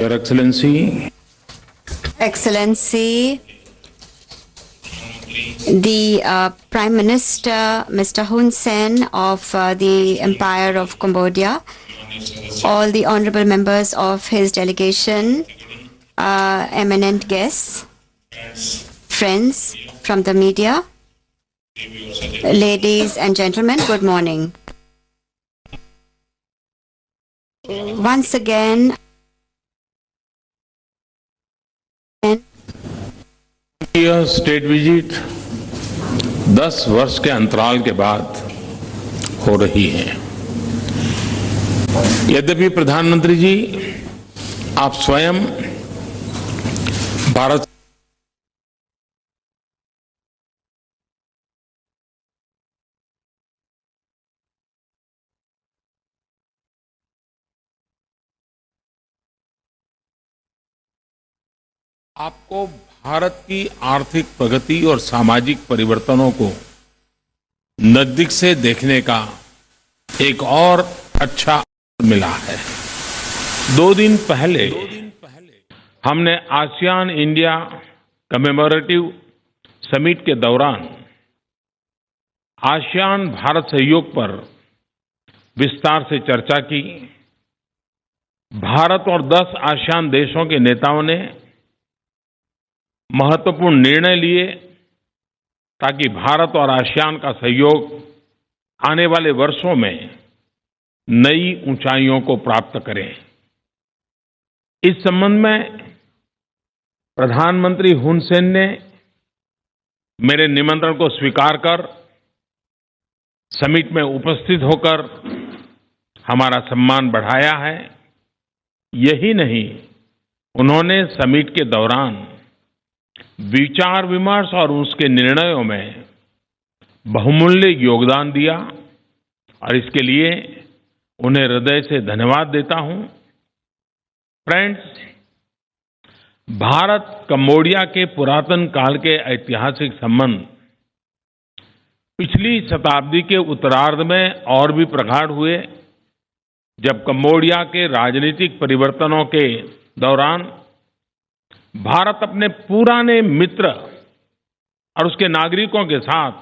Your Excellency, Excellency, the Prime Minister, Mr. Hun Sen of the Empire of Cambodia, all the honorable members of his delegation, eminent guests, friends from the media, ladies and gentlemen, good morning. Once again, यह state visit 10 वर्ष के अंतराल के बाद हो रही है। यद्यपि प्रधानमंत्री जी आप स्वयं भारत आपको भारत की आर्थिक प्रगति और सामाजिक परिवर्तनों को नजदीक से देखने का एक और अच्छा अवसर मिला है। 2 दिन पहले हमने आसियान इंडिया कमेमोरेटिव समिट के दौरान आसियान भारत सहयोग पर विस्तार से चर्चा की। भारत और 10 आसियान देशों के नेताओं ने महत्वपूर्ण निर्णय लिए ताकि भारत और आसियान का सहयोग आने वाले वर्षों में नई ऊंचाइयों को प्राप्त करे। इस संबंध में प्रधानमंत्री हुन सेन ने मेरे निमंत्रण को स्वीकार कर समिट में उपस्थित होकर हमारा सम्मान बढ़ाया है। यही नहीं, उन्होंने समिट के दौरान विचार विमर्श और उसके निर्णयों में बहुमूल्य योगदान दिया और इसके लिए उन्हें हृदय से धन्यवाद देता हूं। फ्रेंड्स, भारत कंबोडिया के पुरातन काल के ऐतिहासिक संबंध पिछली शताब्दी के उत्तरार्ध में और भी प्रगाढ़ हुए, जब कंबोडिया के राजनीतिक परिवर्तनों के दौरान भारत अपने पुराने मित्र और उसके नागरिकों के साथ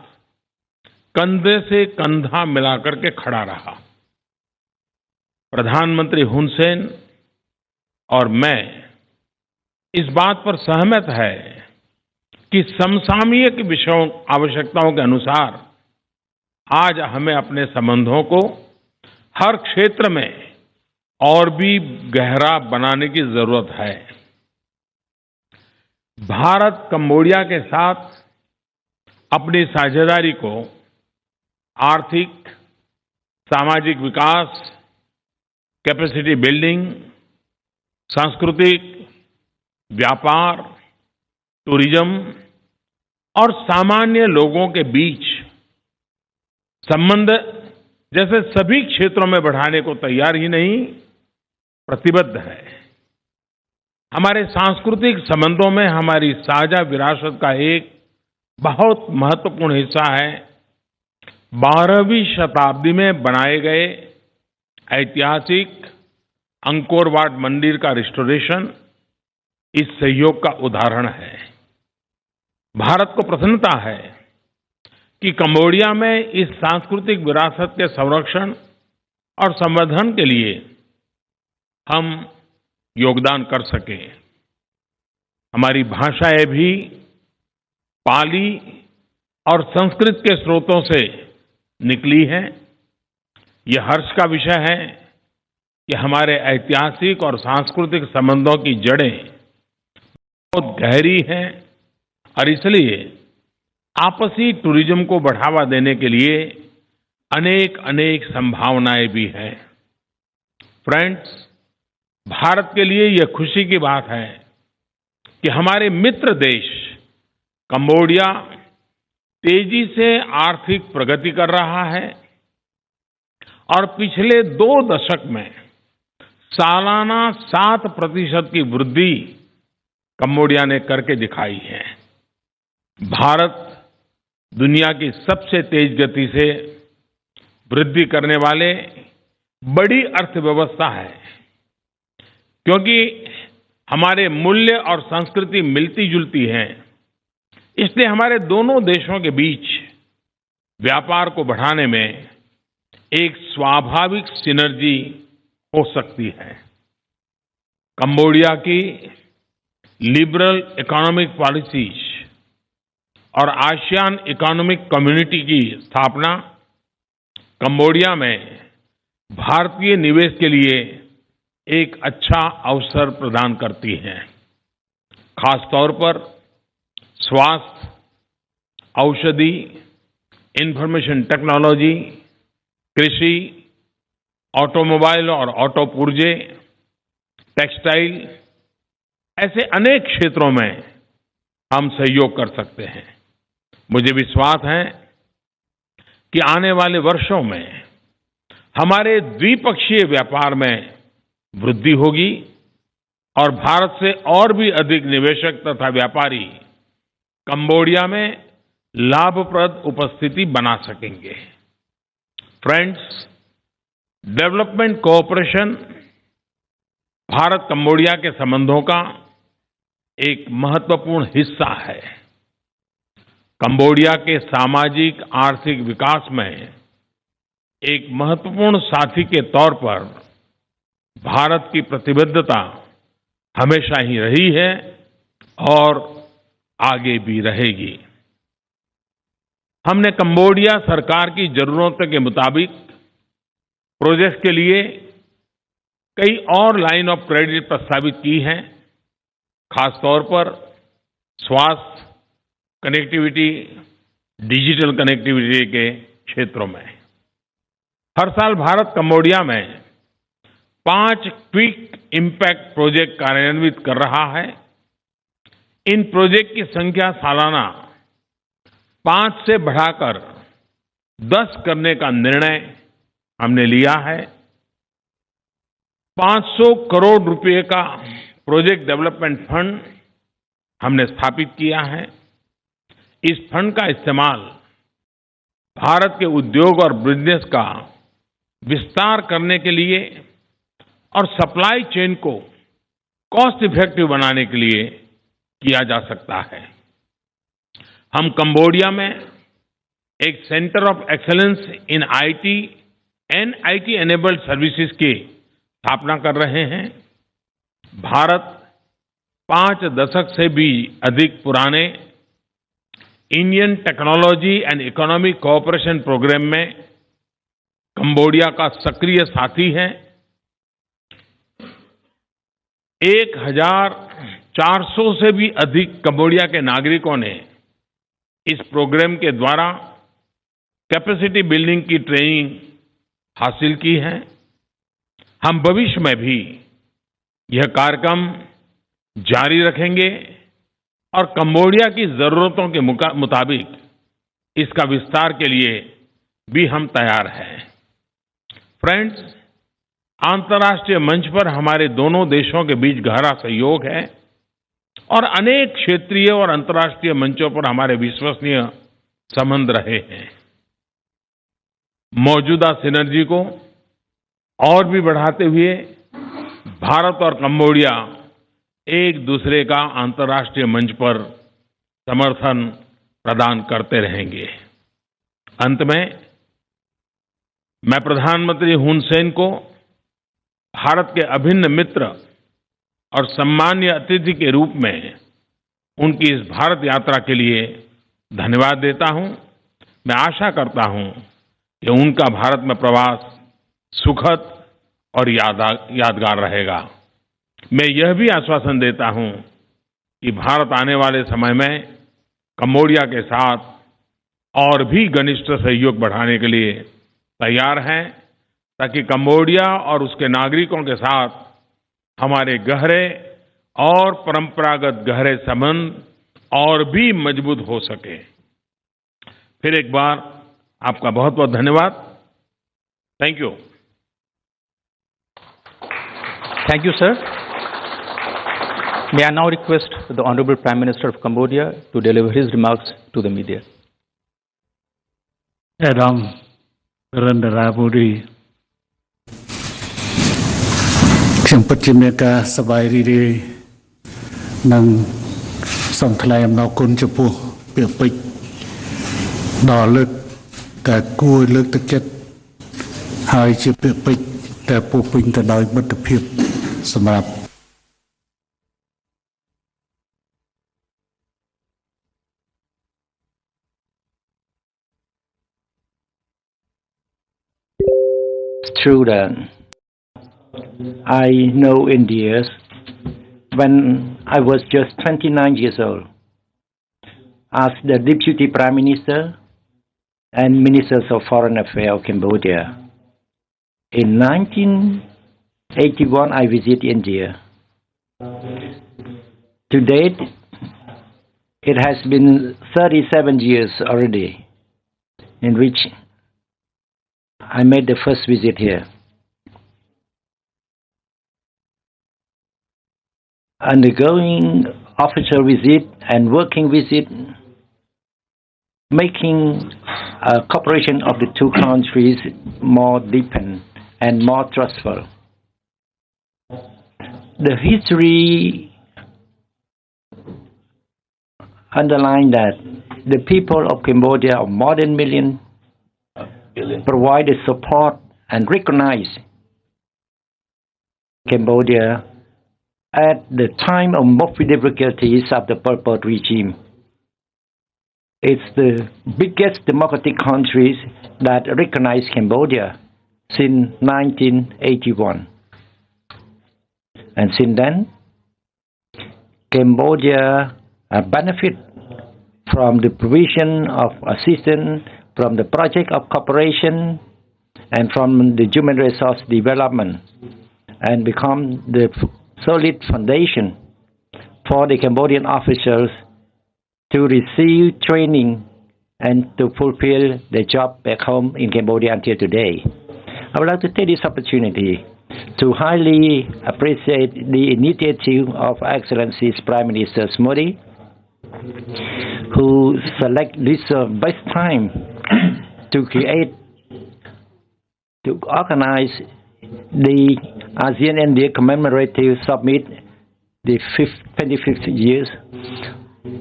कंधे से कंधा मिलाकर के खड़ा रहा। प्रधानमंत्री हुन सेन और मैं इस बात पर सहमत है कि समसामयिक विषयों आवश्यकताओं के अनुसार आज हमें अपने संबंधों को हर क्षेत्र में और भी गहरा बनाने की जरूरत है। भारत कंबोडिया के साथ अपनी साझेदारी को आर्थिक, सामाजिक विकास, कैपेसिटी बिल्डिंग, सांस्कृतिक, व्यापार, टूरिज्म और सामान्य लोगों के बीच संबंध जैसे सभी क्षेत्रों में बढ़ाने को तैयार ही नहीं, प्रतिबद्ध है। हमारे सांस्कृतिक संबंधों में हमारी साझा विरासत का एक बहुत महत्वपूर्ण हिस्सा है 12वीं शताब्दी में बनाए गए ऐतिहासिक अंकोर वाट मंदिर का रिस्टोरेशन इस सहयोग का उदाहरण है। भारत को प्रसन्नता है कि कंबोडिया में इस सांस्कृतिक विरासत के संरक्षण और संवर्धन के लिए हम योगदान कर सके। हमारी भाषाएं भी पाली और संस्कृत के स्रोतों से निकली हैं। यह हर्ष का विषय है कि हमारे ऐतिहासिक और सांस्कृतिक संबंधों की जड़ें बहुत गहरी हैं और इसलिए आपसी टूरिज्म को बढ़ावा देने के लिए अनेक अनेक संभावनाएं भी हैं। फ्रेंड्स, भारत के लिए यह खुशी की बात है कि हमारे मित्र देश कंबोडिया तेजी से आर्थिक प्रगति कर रहा है और पिछले 2 दशक में सालाना 7% की वृद्धि कंबोडिया ने करके दिखाई है। भारत दुनिया की सबसे तेज गति से वृद्धि करने वाले बड़ी अर्थव्यवस्था है, क्योंकि हमारे मूल्य और संस्कृति मिलती जुलती हैं, इसलिए हमारे दोनों देशों के बीच व्यापार को बढ़ाने में एक स्वाभाविक सिनर्जी हो सकती है। कंबोडिया की लिबरल इकोनॉमिक पॉलिसीज और आसियान इकोनॉमिक कम्युनिटी की स्थापना कंबोडिया में भारतीय निवेश के लिए एक अच्छा अवसर प्रदान करती है। खासतौर पर स्वास्थ्य, औषधि, इंफॉर्मेशन टेक्नोलॉजी, कृषि, ऑटोमोबाइल और ऑटो पुर्जे, टेक्सटाइल, ऐसे अनेक क्षेत्रों में हम सहयोग कर सकते हैं। मुझे विश्वास है कि आने वाले वर्षों में हमारे द्विपक्षीय व्यापार में वृद्धि होगी और भारत से और भी अधिक निवेशक तथा व्यापारी कंबोडिया में लाभप्रद उपस्थिति बना सकेंगे। Friends, development cooperation Bharat Cambodia के संबंधों का एक महत्वपूर्ण हिस्सा है। कंबोडिया के सामाजिक आर्थिक विकास में एक महत्वपूर्ण साथी के तौर पर भारत की प्रतिबद्धता हमेशा ही रही है और आगे भी रहेगी। हमने कंबोडिया सरकार की जरूरतों के मुताबिक प्रोजेक्ट के लिए कई और लाइन ऑफ क्रेडिट प्रस्तावित की हैं, खासतौर पर स्वास्थ्य, कनेक्टिविटी, डिजिटल कनेक्टिविटी के क्षेत्रों में। हर साल भारत कंबोडिया में 5 क्विक इम्पैक्ट प्रोजेक्ट कार्यान्वित कर रहा है। इन प्रोजेक्ट की संख्या सालाना 5 से बढ़ाकर 10 करने का निर्णय हमने लिया है। 500 करोड़ रुपए का प्रोजेक्ट डेवलपमेंट फंड हमने स्थापित किया है। इस फंड का इस्तेमाल भारत के उद्योग और बिजनेस का विस्तार करने के लिए और सप्लाई चेन को कॉस्ट इफेक्टिव बनाने के लिए किया जा सकता है। हम कंबोडिया में एक centre of excellence in IT and IT enabled services की स्थापना कर रहे हैं। भारत 5 दशक से भी अधिक पुराने Indian technology and economic cooperation programme में कंबोडिया का सक्रिय साथी है। 1400 से भी अधिक कंबोडिया के नागरिकों ने इस प्रोग्राम के द्वारा कैपेसिटी बिल्डिंग की ट्रेनिंग हासिल की है। हम भविष्य में भी यह कार्यक्रम जारी रखेंगे और कंबोडिया की जरूरतों के मुताबिक इसका विस्तार के लिए भी हम तैयार हैं। फ्रेंड्स, अंतर्राष्ट्रीय मंच पर हमारे दोनों देशों के बीच गहरा सहयोग है और अनेक क्षेत्रीय और अंतर्राष्ट्रीय मंचों पर हमारे विश्वसनीय संबंध रहे हैं। मौजूदा सिनर्जी को और भी बढ़ाते हुए भारत और कंबोडिया एक दूसरे का अंतर्राष्ट्रीय मंच पर समर्थन प्रदान करते रहेंगे। अंत में मैं प्रधानमंत्री हुन सेन को भारत के अभिन्न मित्र और सम्मानीय अतिथि के रूप में उनकी इस भारत यात्रा के लिए धन्यवाद देता हूं। मैं आशा करता हूं कि उनका भारत में प्रवास सुखद और यादगार रहेगा। मैं यह भी आश्वासन देता हूं कि भारत आने वाले समय में कंबोडिया के साथ और भी घनिष्ठ सहयोग बढ़ाने के लिए तैयार हैं, ताकि कंबोडिया और उसके नागरिकों के साथ हमारे गहरे और परंपरागत गहरे संबंध और भी मजबूत हो सके। फिर एक बार आपका बहुत बहुत धन्यवाद। Thank you. Thank you, sir. May I now request the Honorable Prime Minister of Cambodia to deliver his remarks to the media. Ram Narendra ខ្ញុំពិតជាមានការសប្បាយរីករាយ និងសូមថ្លែងអំណរគុណចំពោះពាក្យពេចន៍ដ៏លើកតែគួរលើកទឹកចិត្តហើយជាពាក្យពេចន៍តែពោរពេញទៅដោយមិត្តភាពសម្រាប់ True that I know India when I was just 29 years old as the Deputy Prime Minister and Ministers of Foreign Affairs of Cambodia. In 1981, I visited India. To date, it has been 37 years already in which I made the first visit here. Undergoing official visit and working visit, making cooperation of the two countries more deepened and more trustful. The history underlined that the people of Cambodia, of more than a million, provided support and recognized Cambodia at the time of most difficulties of the Pol Pot regime. It's the biggest democratic countries that recognize Cambodia since 1981. And since then, Cambodia benefit from the provision of assistance from the project of cooperation and from the human resource development, and become the solid foundation for the Cambodian officials to receive training and to fulfill their job back home in Cambodia until today. I would like to take this opportunity to highly appreciate the initiative of Excellency's Prime Minister Modi, who select this best time to organize the ASEAN-India Commemorative Summit, the 25th years,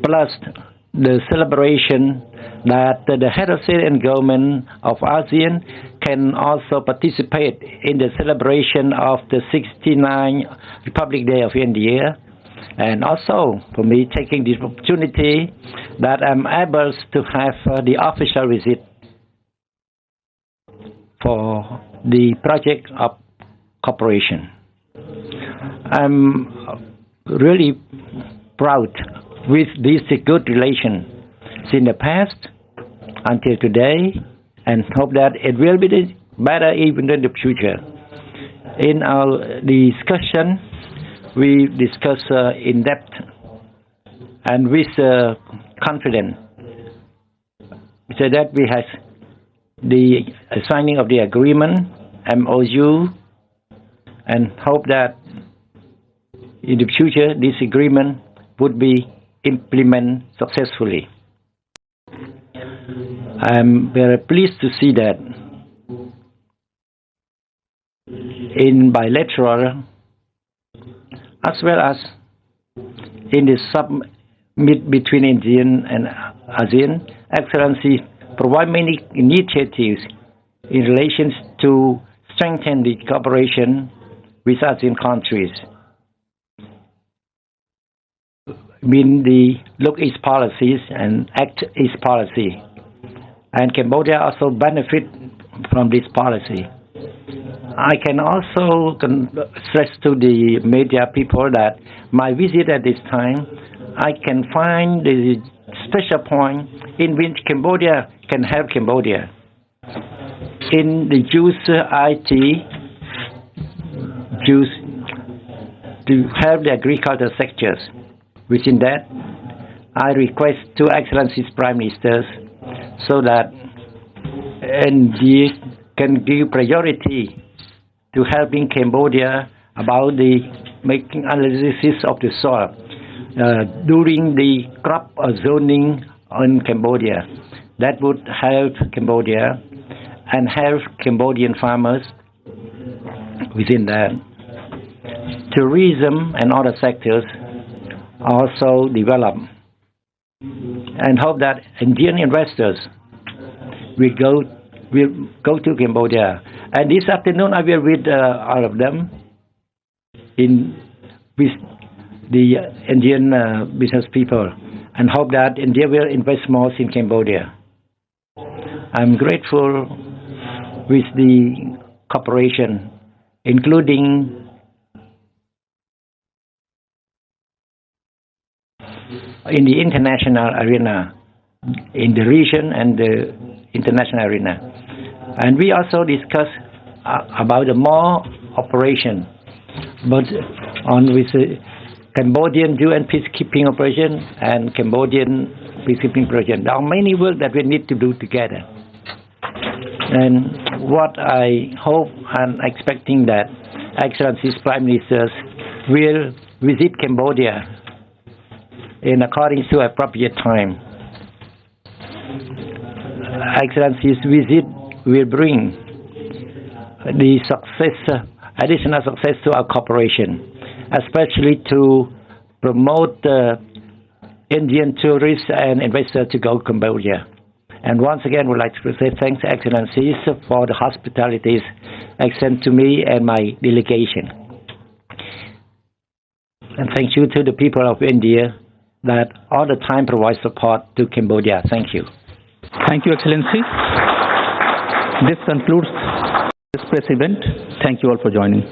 plus the celebration that the head of state and government of ASEAN can also participate in the celebration of the 69th Republic Day of India. And also, for me, taking this opportunity that I'm able to have the official visit for the project of cooperation. I'm really proud with this good relation since the past until today, and hope that it will be better even in the future. In our discussion, we discuss in depth and with confidence, so that we have the signing of the agreement, MOU, and hope that in the future this agreement would be implemented successfully. I'm very pleased to see that in bilateral as well as in the summit between India and ASEAN, Excellency provide many initiatives in relation to strengthen the cooperation with ASEAN countries. Mean the Look East policies and Act East policy. And Cambodia also benefit from this policy. I can also stress to the media people that my visit at this time, I can find the special point in which Cambodia can help Cambodia. In the use IT, use to help the agricultural sectors. Within that, I request to Excellency's Prime Ministers so that NGO can give priority to helping Cambodia about the making analysis of the soil during the crop zoning in Cambodia. That would help Cambodia and help Cambodian farmers within that. Tourism and other sectors also develop, and hope that Indian investors will go to Cambodia. And this afternoon I will meet all of them with the Indian business people, and hope that India will invest more in Cambodia. I'm grateful with the cooperation, including in the international arena, in the region and the international arena. And we also discuss about the more operation, but on with the Cambodian UN peacekeeping operation and Cambodian peacekeeping project. There are many work that we need to do together. And what I hope and expecting that Excellency's Prime Ministers will visit Cambodia in according to appropriate time. Excellency's visit will bring the success, additional success to our cooperation, especially to promote Indian tourists and investors to go to Cambodia. And once again, we'd like to say thanks, Excellencies, for the hospitalities extended to me and my delegation. And thank you to the people of India that all the time provide support to Cambodia. Thank you. Thank you, Excellency. This concludes this press event. Thank you all for joining.